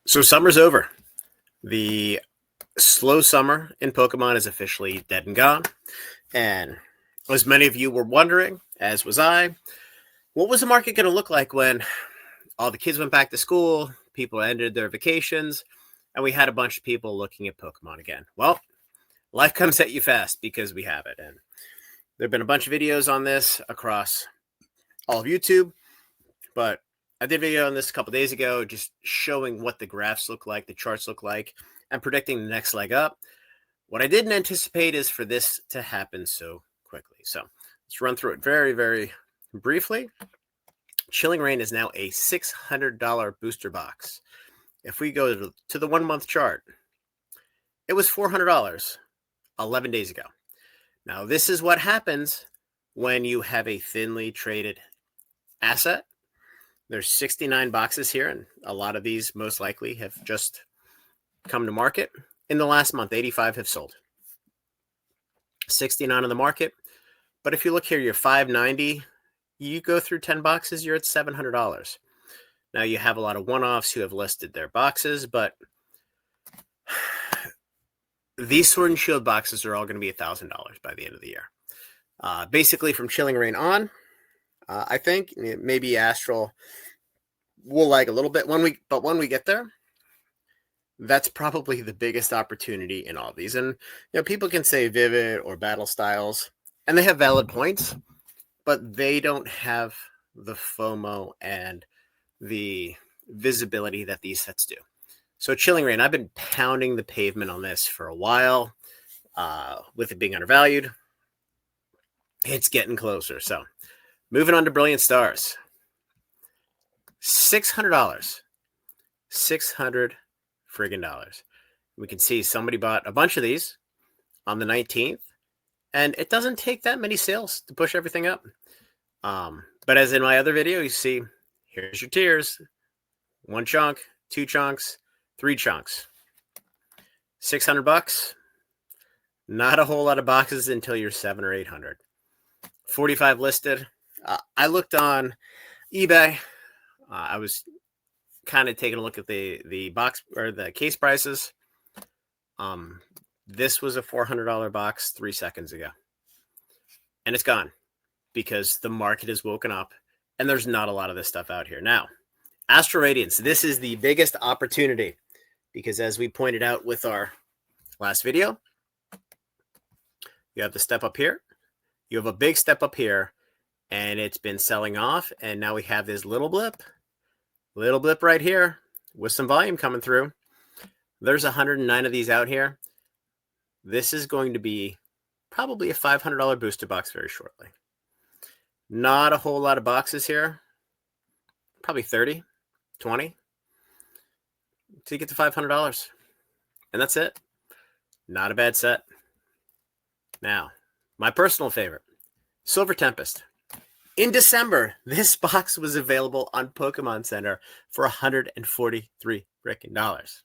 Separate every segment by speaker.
Speaker 1: So summer's over. The slow summer in Pokemon is officially dead and gone. And as many of you were wondering, as was I, what was the market going to look like when all the kids went back to school, people ended their vacations, and we had a bunch of people looking at Pokemon again? Well, life comes at you fast because we have it. And there have been a bunch of videos on this across all of YouTube, but I did a video on this a couple days ago, just showing what the graphs look like, the charts look like, and predicting the next leg up. What I didn't anticipate is for this to happen so quickly. So let's run through it very, very briefly. Chilling Reign is now a $600 booster box. If we go to the 1 month chart, it was $400 11 days ago. Now, this is what happens when you have a thinly traded asset. There's 69 boxes here, and a lot of these most likely have just come to market. In the last month, 85 have sold. 69 on the market. But if you look here, you're $590. You go through 10 boxes, you're at $700. Now, you have a lot of one-offs who have listed their boxes, but these Sword and Shield boxes are all going to be $1,000 by the end of the year. Basically, from Chilling Reign on, I think maybe Astral will like a little bit when we get there, that's probably the biggest opportunity in all of these. And people can say Vivid or Battle Styles, and they have valid points, but they don't have the FOMO and the visibility that these sets do. So Chilling Reign, I've been pounding the pavement on this for a while, with it being undervalued. It's getting closer. So moving on to Brilliant Stars. $600. $600 friggin' dollars. We can see somebody bought a bunch of these on the 19th, and it doesn't take that many sales to push everything up. But as in my other video, you see, here's your tiers. 1 chunk, 2 chunks, 3 chunks. $600. Not a whole lot of boxes until you're 700 or 800. 45 listed. I looked on eBay. I was kind of taking a look at the box or the case prices. This was a $400 box 3 seconds ago, and it's gone because the market has woken up, and there's not a lot of this stuff out here now. Astral Radiance. This is the biggest opportunity because, as we pointed out with our last video, you have the step up here. You have a big step up here, and it's been selling off, and now we have this little blip right here with some volume coming through. There's 109 of these out here. This is going to be probably a $500 booster box very shortly. Not a whole lot of boxes here. Probably 30, 20 to get to $500. And that's it. Not a bad set. Now, my personal favorite, Silver Tempest. In December, this box was available on Pokemon Center for $143 freaking dollars.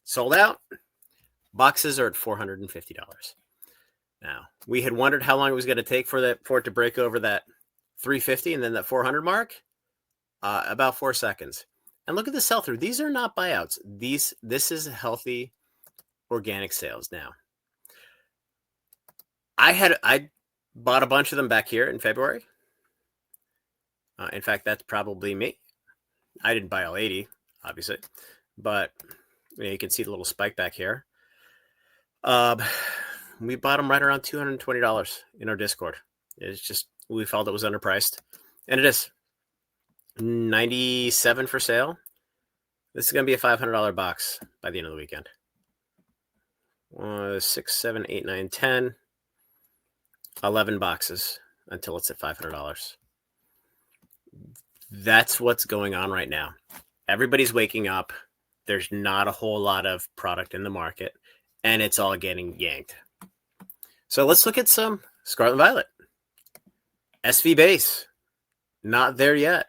Speaker 1: Sold out. Boxes are at $450. Now, we had wondered how long it was going to take for it to break over that $350 and then that $400 mark. About 4 seconds. And look at the sell-through. These are not buyouts. This is healthy organic sales. Now, I bought a bunch of them back here in February. In fact, that's probably me. I didn't buy all 80, obviously, but you can see the little spike back here. We bought them right around $220 in our Discord. It's just, we felt it was underpriced, and it is. 97 for sale. This is going to be a $500 box by the end of the weekend. 6, 7, 8, 9, 10. 11 boxes until it's at $500. That's what's going on right now. Everybody's waking up. There's not a whole lot of product in the market, and it's all getting yanked. So let's look at some Scarlet and Violet. SV base. Not there yet.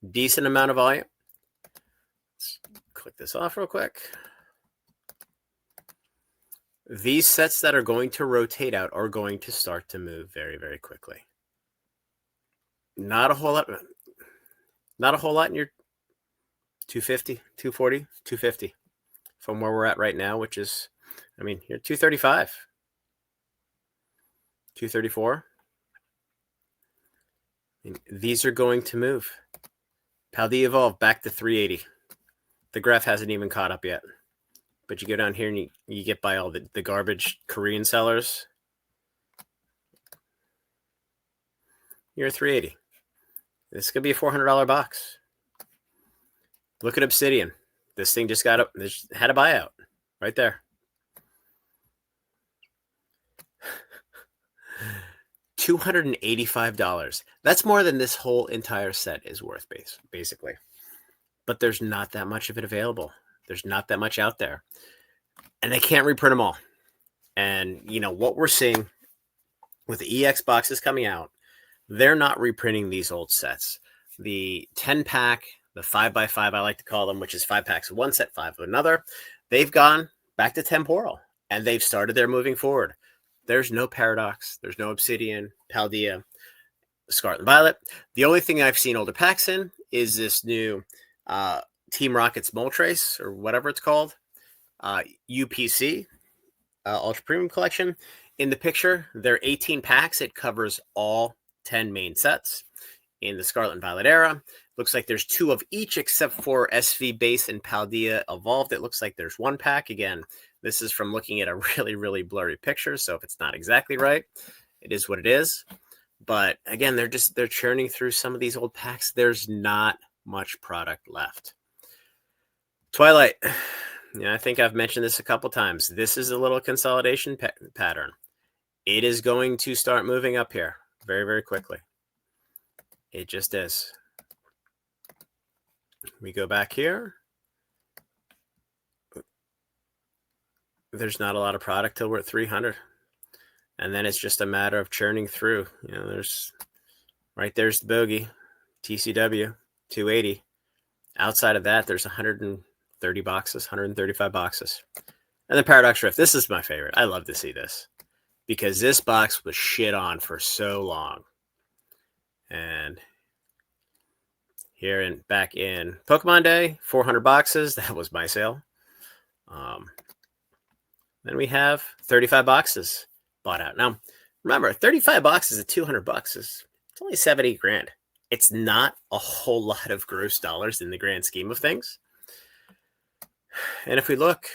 Speaker 1: Decent amount of volume. Let's click this off real quick. These sets that are going to rotate out are going to start to move very, very quickly. Not a whole lot in your 250, 240, 250 from where we're at right now, which is, I mean, here 235, 234. I mean, these are going to move. Paldea Evolve back to 380. The graph hasn't even caught up yet. But you go down here and you get by all the garbage Korean sellers. You're at 380. This could be a $400 box. Look at Obsidian. This thing just had a buyout right there. $285. That's more than this whole entire set is worth, basically. But there's not that much of it available. There's not that much out there. And they can't reprint them all. And, you know, what we're seeing with the EX boxes coming out, they're not reprinting these old sets. The 10-pack, the 5x5, I like to call them, which is 5 packs of one set, 5 of another, they've gone back to temporal. And they've started their moving forward. There's no Paradox. There's no Obsidian, Paldea, Scarlet and Violet. The only thing I've seen older packs in is this new Team Rocket's Moltres, or whatever it's called, UPC, Ultra Premium Collection. In the picture, there are 18 packs. It covers all 10 main sets. In the Scarlet and Violet era, looks like there's 2 of each except for SV Base and Paldea Evolved. It looks like there's 1 pack. Again, this is from looking at a really, really blurry picture. So if it's not exactly right, it is what it is. But again, they're churning through some of these old packs. There's not much product left. Twilight. Yeah, I think I've mentioned this a couple times. This is a little consolidation pattern. It is going to start moving up here very, very quickly. It just is. We go back here. There's not a lot of product till we're at 300. And then it's just a matter of churning through. You know, there's the bogey, TCW, 280. Outside of that, there's 130 boxes, 135 boxes. And the Paradox Rift, this is my favorite. I love to see this because this box was shit on for so long. And here back in Pokemon Day, 400 boxes. That was my sale. Then we have 35 boxes bought out. Now, remember, 35 boxes at 200 bucks it's only 7-8 grand. It's not a whole lot of gross dollars in the grand scheme of things. And if we look,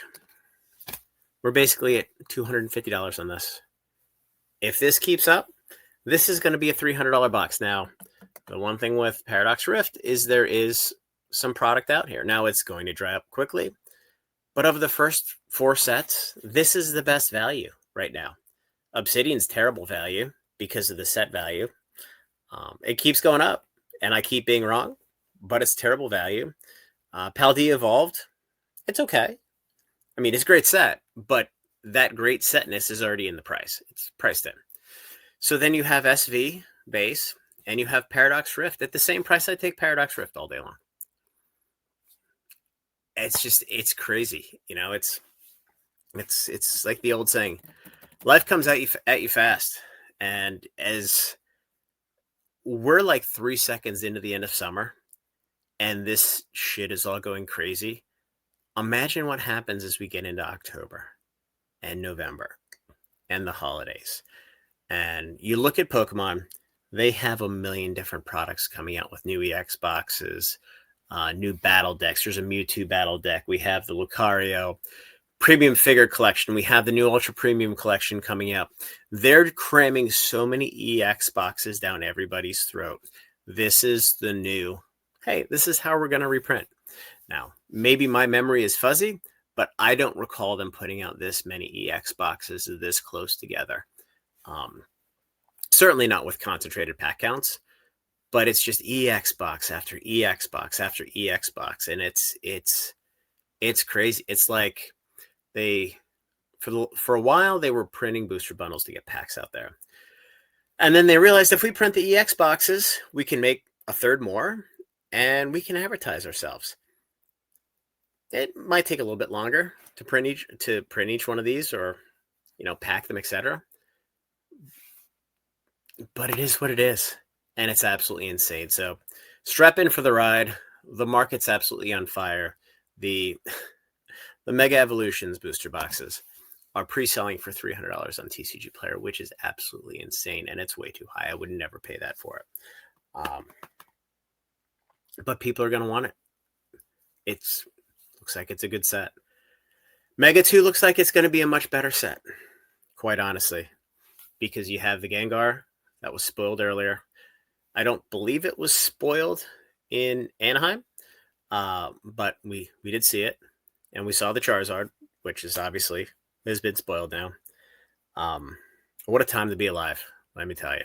Speaker 1: we're basically at $250 on this. If this keeps up, this is going to be a $300 box. Now, the one thing with Paradox Rift is there is some product out here. Now it's going to dry up quickly. But of the first 4 sets, this is the best value right now. Obsidian's terrible value because of the set value. It keeps going up, and I keep being wrong, but it's terrible value. Paldea Evolved, it's okay. I mean, it's a great set, but that great setness is already in the price. It's priced in. So then you have SV Base, and you have Paradox Rift. At the same price, I take Paradox Rift all day long. It's crazy. You know, it's like the old saying, life comes at you fast. And as we're like 3 seconds into the end of summer and this shit is all going crazy, imagine what happens as we get into October and November and the holidays. And you look at Pokemon, they have a million different products coming out with new EX boxes, new battle decks. There's a Mewtwo battle deck. We have the Lucario premium figure collection. We have the new Ultra Premium collection coming out. They're cramming so many EX boxes down everybody's throat. This is the new, hey, this is how we're going to reprint. Now, maybe my memory is fuzzy, but I don't recall them putting out this many EX boxes this close together. Certainly not with concentrated pack counts, but it's just EX box after EX box after EX box. And it's crazy. It's like for a while, they were printing booster bundles to get packs out there. And then they realized if we print the EX boxes, we can make a third more and we can advertise ourselves. It might take a little bit longer to print each one of these, or, you know, pack them, etc. But it is what it is. And it's absolutely insane. So strap in for the ride. the market's absolutely on fire. The Mega Evolutions booster boxes are pre-selling for $300 on TCG Player, which is absolutely insane, and it's way too high. I would never pay that for it. But people are going to want it. Looks like it's a good set. Mega 2 looks like it's going to be a much better set, quite honestly, because you have the Gengar that was spoiled earlier. I don't believe it was spoiled in Anaheim, but we did see it, and we saw the Charizard, which is obviously has been spoiled now. What a time to be alive, let me tell you.